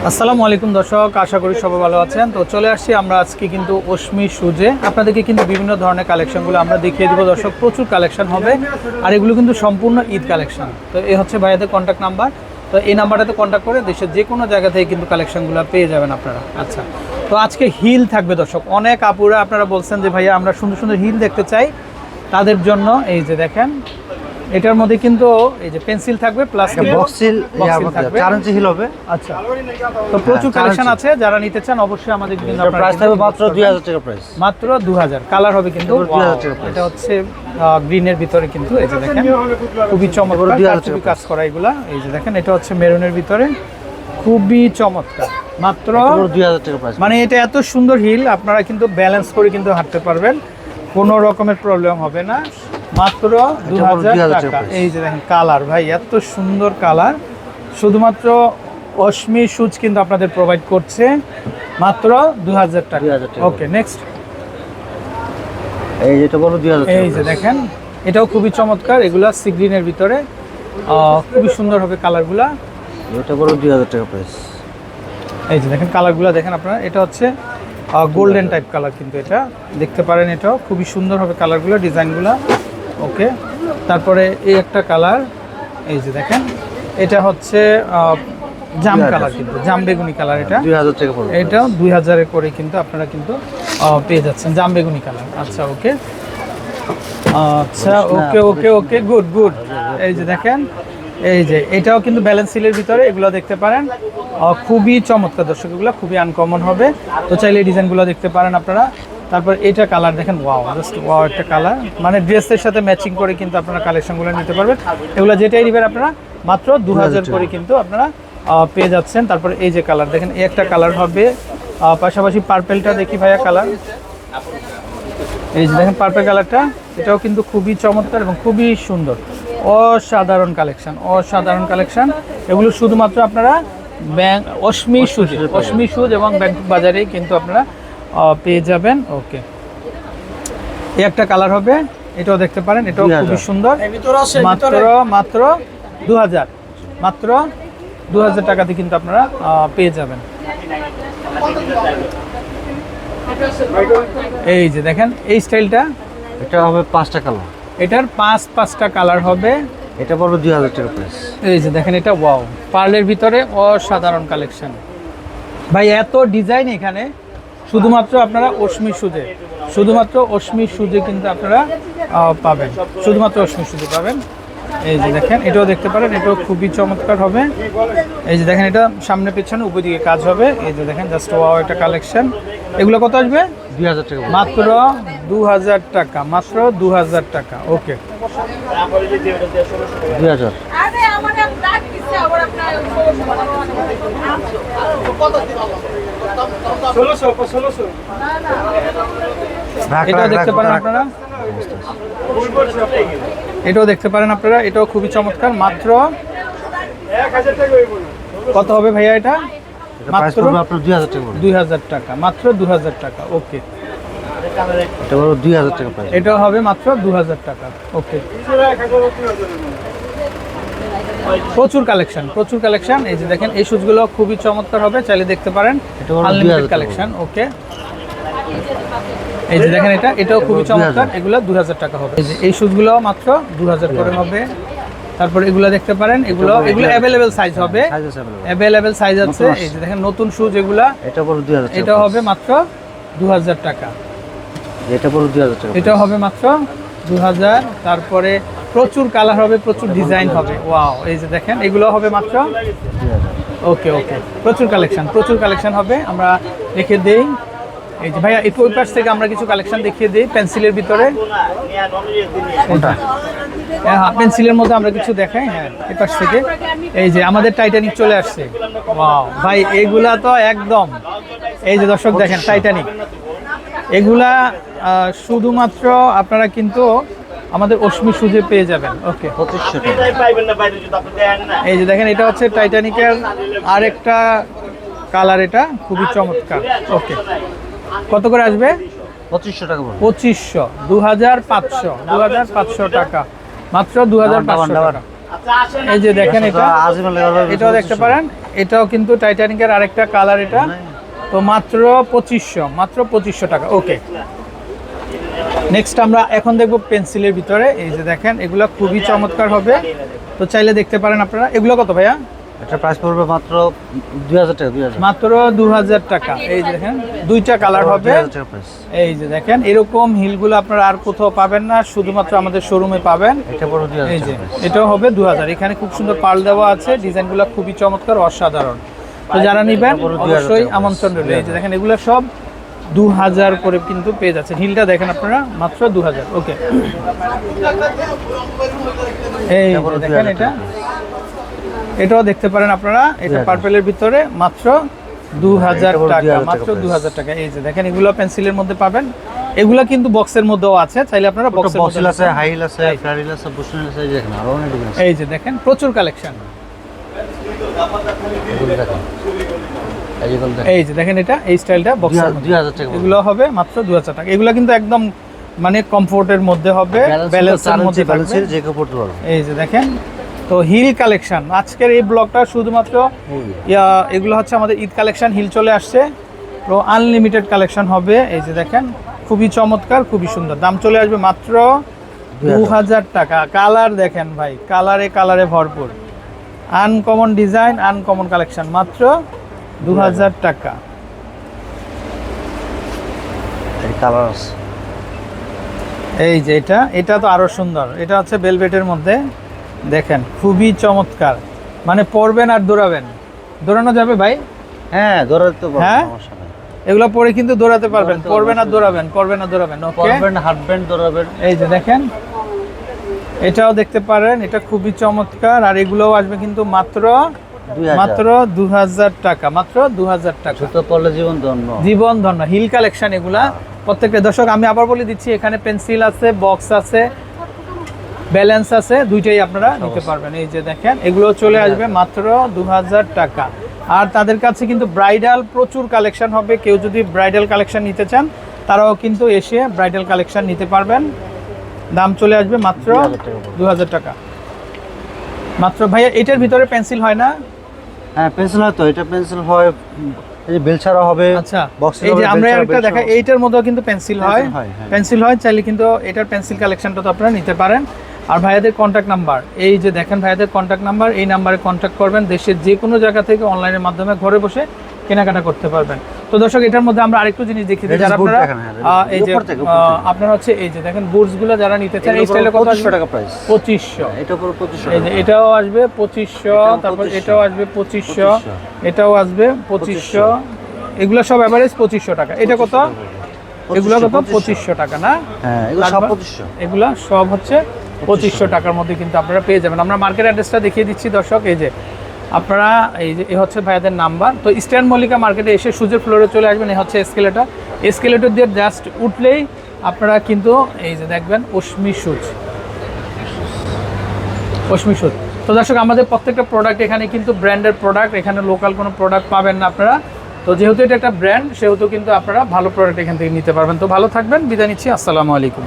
আসসালামু আলাইকুম দর্শক, আশা করি সবাই ভালো আছেন। তো চলে আসছি আমরা আজকে কিন্তু অশ্মি সুজে আপনাদেরকে কিন্তু বিভিন্ন ধরনের কালেকশনগুলো আমরা দেখিয়ে দেবো দর্শক। প্রচুর কালেকশন হবে আর এগুলো কিন্তু সম্পূর্ণ ঈদ কালেকশন। তো এই হচ্ছে ভাইয়াদের কন্ট্যাক্ট নাম্বার। তো এই নাম্বারটাতে কন্ট্যাক্ট করে দেশের যে কোনো জায়গা থেকে কিন্তু কালেকশনগুলো পেয়ে যাবেন আপনারা। আচ্ছা, তো আজকে হিল থাকবে দর্শক। অনেক আপুরা আপনারা বলছেন যে ভাইয়া আমরা সুন্দর সুন্দর হিল দেখতে চাই, তাদের জন্য এই যে দেখেন এটার মধ্যে কিন্তু এই যে পেন্সিল থাকবে প্লাস বক্সিল থাকবে, 4 ইঞ্চি হিল হবে। আচ্ছা, তো প্রচুর কালেকশন আছে, যারা নিতে চান অবশ্যই আমাদের কিন্তু প্রাইস থাকবে মাত্র 2000 টাকা প্রাইস, মাত্র 2000। কালার হবে কিন্তু 2000 টাকা প্রাইস। এটা হচ্ছে গ্রিনের ভিতরে কিন্তু এই যে দেখেন খুবই চমৎকার কাজ করা এগুলা। এই যে দেখেন এটা হচ্ছে মেরুনের ভিতরে খুবই চমৎকার, মাত্র 2000 টাকা প্রাইস। মানে এটা এত সুন্দর হিল আপনারা কিন্তু ব্যালেন্স করে কিন্তু হাঁটতে পারবেন, কোনো রকমের প্রবলেম হবে না। মাত্র 2000 টাকা। এই যে দেখেন কালার, ভাই এত সুন্দর কালার, শুধুমাত্র অশ্মি সুজ কিন্তু আপনাদের প্রোভাইড করছে মাত্র 2000 টাকা। ওকে, নেক্সট এই যেটা বলো 2000 টাকা। এই যে দেখেন এটাও খুবই চমৎকার, এগুলা সি গ্রিনের ভিতরে খুবই সুন্দর হবে কালারগুলা। এটা বলো 2000 টাকা প্রাইস। এই যে দেখেন কালারগুলা দেখেন আপনারা, এটা হচ্ছে গোল্ডেন টাইপ কালার, কিন্তু এটা দেখতে পারেন এটাও খুবই সুন্দর হবে কালারগুলো, ডিজাইনগুলো। ওকে, তারপরে এই একটা কালার, এই যে দেখেন এটা হচ্ছে জাম কালার, কিন্তু জাম বেগুনি কালার, এটা 2000 টাকা পড়বে। এটাও 2000 এ করে কিন্তু আপনারা কিন্তু পেয়ে যাচ্ছেন জাম বেগুনি কালার। আচ্ছা ওকে, আচ্ছা ওকে ওকে ওকে, গুড গুড। এই যে দেখেন এই যে এটাও কিন্তু ব্যালেন্স সিলের ভিতরে, এগুলো দেখতে পারেন খুবই চমৎকার দর্শক, এগুলো খুবই আনকমন হবে। তো চাইলে এই ডিজাইনগুলো দেখতে পারেন আপনারা। তারপর এটা কালার দেখেন, ওয়াও, জাস্ট ওয়াও একটা কালার, মানে ড্রেসের সাথে ম্যাচিং করে কিন্তু আপনারা কালেকশনগুলো নিতে পারবেন। এগুলো যেটাই নেবেন আপনারা মাত্র 2000 করে কিন্তু আপনারা পেয়ে যাচ্ছেন। তারপর এই যে কালার দেখেন, এই একটা কালার হবে, পাশাপাশি পার্পেলটা দেখি ভাইয়া কালার। এই যে দেখেন পার্পেল কালারটা, এটাও কিন্তু খুবই চমৎকার এবং খুবই সুন্দর, অসাধারণ কালেকশন, অসাধারণ কালেকশন। এগুলো শুধুমাত্র আপনারা অশ্মি সুজ এবং ব্যাংকক বাজারে কিন্তু আপনারা পেয়ে যাবেন। ওকে, এই একটা কালার হবে, এটাও দেখতে পারেন, এটাও খুবই সুন্দর, মাত্র 2000, মাত্র 2000 টাকাতে কিন্তু আপনারা পেয়ে যাবেন। এই যে দেখেন এই স্টাইলটা, এটা হবে 5টা কালার, এটার 5টা কালার হবে, এটা পড়বে 2000 টাকা প্রাইস। এই যে দেখেন এটা ওয়াও, পার্লের ভিতরে অসাধারণ কালেকশন ভাই, এত ডিজাইন এখানে। শুধুমাত্র আপনারা শুধুমাত্র অশ্মি সুজে কিন্তু আপনারা পাবেন, শুধুমাত্র অশ্মি সুজে পাবেন। এই যে দেখেন এটাও দেখতে পারেন, এটাও খুবই চমৎকার হবে। এই যে দেখেন এটা সামনে পেছনে উভয় দিকে কাজ হবে। এই যে দেখেন জাস্ট ওয়াও একটা কালেকশন। এগুলো কত আসবে? 2000 টাকা, মাত্র 2000 টাকা, মাত্র 2000 টাকা। ওকে, 2000। এটাও দেখতে পারেন আপনারা, এটাও দেখতে পারেন আপনারা, এটাও খুবই চমৎকার। মাত্র কত হবে ভাইয়া এটা? মাত্র 2000 টাকা, মাত্র 2000 টাকা। ওকে, এটা বড় 2000 টাকা প্রাইস। এটাও হবে মাত্র 2000 টাকা। ওকে, প্রচুর কালেকশন। এই যে দেখেন এই শুজগুলো খুবই চমৎকার হবে, চাইলে দেখতে পারেন, আনলিমিটেড কালেকশন। ওকে, এই যে দেখেন এটাও খুবই চমৎকার, এগুলো 2000 টাকা হবে। এই যে এই শুজগুলো মাত্র 2000 করে হবে। তারপর এগুলো দেখতে পারেন, এগুলো অ্যাভেলেবেল সাইজ হবে, অ্যাভেলেবেল সাইজ আছে। এই যে দেখেন নতুন শুজ এগুলা, এটা বড় 2000 টাকা, এটা হবে মাত্র 2000 টাকা। এটা বড় 2000 টাকা, এটা হবে মাত্র 2000। তারপরে প্রচুর কালার হবে, প্রচুর ডিজাইন হবে। ওয়াও, এই যে দেখেন এগুলো হবে মাত্র 2000। ওকে ওকে, প্রচুর কালেকশন হবে। আমরা রেখে দেই। এই যে ভাইয়া একটু ওই পাশ থেকে আমরা কিছু কালেকশন দেখিয়ে দিই পেন্সিলের ভিতরে। হ্যাঁ, পেন্সিলের মধ্যে আমরা কিছু দেখাই। হ্যাঁ, এই পাশ থেকে এই যে আমাদের টাইটানিক চলে আসছে। ওয়াও ভাই, এগুলা তো একদম, এই যে দর্শক দেখেন টাইটানিক, এগুলা শুধুমাত্র আপনারা কিন্তু আমাদের অশ্মি সুজে পেয়ে যাবেন। ওকে, 2500 টাকা। এই যে দেখেন এটা হচ্ছে টাইটানিকের আরেকটা কালার, এটা খুবই চমৎকার। ওকে, কত করে আসবে? 2500 টাকা পড়বে। 2500, 2500 টাকা, মাত্র 2500 টাকা। এই যে দেখেন এটা, আজিমা লেবার এটাও দেখতে পারেন, এটাও কিন্তু টাইটানিকের আরেকটা কালার এটা। তো মাত্র 2500, মাত্র 2500 টাকা। ওকে, নেক্সট আমরা এখন দেখব পেন্সিলের ভিতরে। এই যে দেখেন এগুলো খুবই চমৎকার হবে, তো চাইলে দেখতে পারেন আপনারা। এগুলো কত ভাইয়া? এটা প্রাইস পড়বে মাত্র 2000 টাকা। 2000 মাত্র 2000 টাকা। এই যে দেখেন দুইটা কালার হবে। 2000 টাকা প্রাইস। এই যে দেখেন এরকম হিলগুলো আপনারা আর কোথাও পাবেন না, শুধুমাত্র আমাদের শোরুমে পাবেন। এটা পড়বে 2000 এই টাকা যে প্রাইস। এটাও হবে 2000। এখানে খুব সুন্দর পার্ল দেওয়া আছে, ডিজাইনগুলো খুবই চমৎকার, অসাধারণ। তো যারা নেবেন অবশ্যই আমন্ত্রণ রইল। এই যে দেখেন এগুলো সব 2000 করে কিন্তু পেয়ে যাচ্ছে। হিলটা দেখেন আপনারা মাত্র 2000। ওকে, এই যে দেখেন এটা, এটাও দেখতে পারেন আপনারা। এটা পার্পেলের ভিতরে মাত্র 2000 টাকা, মাত্র 2000 টাকা। এই যে দেখেন এগুলো পেন্সিলের মধ্যে পাবেন। এগুলো কিন্তু বক্সের মধ্যেও আছে, চাইলে আপনারা বক্সের মধ্যে বক্সিল আছে, হাইল আছে, ফ্লারিল আছে, বুশনিল আছে, এই দেখেন আরো অনেক ডিজাইন আছে। এই যে দেখেন প্রচুর কালেকশন। এগুলো দেখেন, এইগুলো দেখেন। এই যে দেখেন এটা, এই স্টাইলটা বক্সের মধ্যে 2000 টাকা। এগুলো হবে মাত্র 2000 টাকা। এগুলো কিন্তু একদম মানে কমফোর্টের মধ্যে হবে, ব্যালেন্সের মধ্যে থাকবে। ব্যালেন্সের যে কেউ পড়তে পারবে। এই যে দেখেন, তো হিল কালেকশন আজকের এই ব্লগটা শুধুমাত্র এগুলো হচ্ছে আমাদের ঈদ কালেকশন। হিল চলে আসছে, তো আনলিমিটেড কালেকশন হবে। এই যে দেখেন খুবই চমৎকার, খুবই সুন্দর। দাম চলে আসবে মাত্র 2000 টাকা। কালার দেখেন ভাই, কালারে কালারে ভরপুর, আনকমন ডিজাইন, আনকমন কালেকশন, মাত্র 2000 টাকা। এই কালার আছে। এই যে এটা, এটা তো আরো সুন্দর। এটা হচ্ছে ভেলভেটের মধ্যে, দেখেন খুবই চমৎকার। মানে পরবেন আর দৌড়াবেন, দৌড়ানো যাবে ভাই। হ্যাঁ, দৌড়াতে তো পারবে, হ্যাঁ? সমস্যা নাই। এগুলো পরে কিন্তু দৌড়াতে পারবেন, পরবেন আর দৌড়াবেন, পরবেন আর দৌড়াবেন। ওকে, পরবেন, হাঁটবেন, দৌড়াবেন। এই যে দেখেন এটাও দেখতে পারেন, এটা খুবই চমৎকার। আর এগুলোও আসবে কিন্তু মাত্র 2000 টাকা, মাত্র 2000 টাকা। জুতো পরলে জীবন ধন্য। জীবন ধন্য হিল কালেকশন এগুলা প্রত্যেকটা। দর্শক আমি আবার বলে দিচ্ছি, এখানে পেন্সিল আছে, বক্স আছে, ব্যালেন্স আছে, দুইটাই আপনারা নিতে পারবেন। এই যে দেখেন এগুলো চলে আসবে মাত্র 2000 টাকা। আর তাদের কাছে কিন্তু ব্রাইডাল প্রচুর কালেকশন হবে। কেউ যদি ব্রাইডাল কালেকশন নিতে চান তারাও কিন্তু এসে ব্রাইডাল কালেকশন নিতে পারবেন। দাম চলে আসবে মাত্র 2000 টাকা। মাত্র ভাইয়া এটার ভিতরে পেন্সিল হয় না? হ্যাঁ, পেন্সিল হয় তো। এটা পেন্সিল হয়, এই যে বেল ছাড়া হবে। আচ্ছা, বক্স এই যে আমরা একটা দেখা, এইটার মধ্যেও কিন্তু পেন্সিল হয়, হ্যাঁ। পেন্সিল হয়। চাইলে কিন্তু এটার পেন্সিল কালেকশনটা তো আপনারা নিতে পারেন। আর ভাইয়াদের কন্ট্যাক্ট নাম্বার, এই যে দেখেন ভাইয়াদের কন্ট্যাক্ট নাম্বার, এই নাম্বারে কন্ট্যাক্ট করবেন। দেশের যে কোনো জায়গা থেকে অনলাইনের মাধ্যমে ঘরে বসে কেনাকাটা করতে পারবেন। তো দর্শক এটার মধ্যে আমরা আরেকটু জিনিস দেখিয়ে দিই, যারা আপনারা এই যে আপনারা হচ্ছে এই যে দেখেন বুটসগুলো যারা নিতে চান, এই স্টাইলে কত আসবে? টাকা প্রাইস। 2500। এটা পুরো 2500। এই যে এটাও আসবে 2500, তারপর এটাও আসবে 2500, এটাও আসবে 2500। এগুলো সব এভারেজ 2500 টাকা। এটা কত? এগুলো কত? 2500 টাকা না? হ্যাঁ, এগুলো সব 2500। এগুলো সব হচ্ছে 2500 টাকার মধ্যে কিন্তু আপনারা পেয়ে যাবেন। আমরা মার্কেট অ্যাড্রেসটা দেখিয়ে দিচ্ছি দর্শক। এই যে আপনারা এই যে এ হচ্ছে ভাইয়াদের নাম্বার। তো ইস্টার্ন মল্লিকা মার্কেটে এসে সুজের ফ্লোরে চলে আসবেন। এই হচ্ছে এসকেলেটর, এসকেলেটর দিয়ে জাস্ট উঠলেই আপনারা কিন্তু এই যে দেখবেন অশ্মি সুজ, অশ্মি সুজ। তো দর্শক আমাদের প্রত্যেকটা প্রোডাক্ট এখানে কিন্তু ব্র্যান্ডের প্রোডাক্ট, এখানে লোকাল কোনো প্রোডাক্ট পাবেন না আপনারা। তো যেহেতু এটা একটা ব্র্যান্ড, সেহেতু কিন্তু আপনারা ভালো প্রোডাক্ট এখান থেকে নিতে পারবেন। তো ভালো থাকবেন, বিদায় নিচ্ছি, আসসালামু আলাইকুম।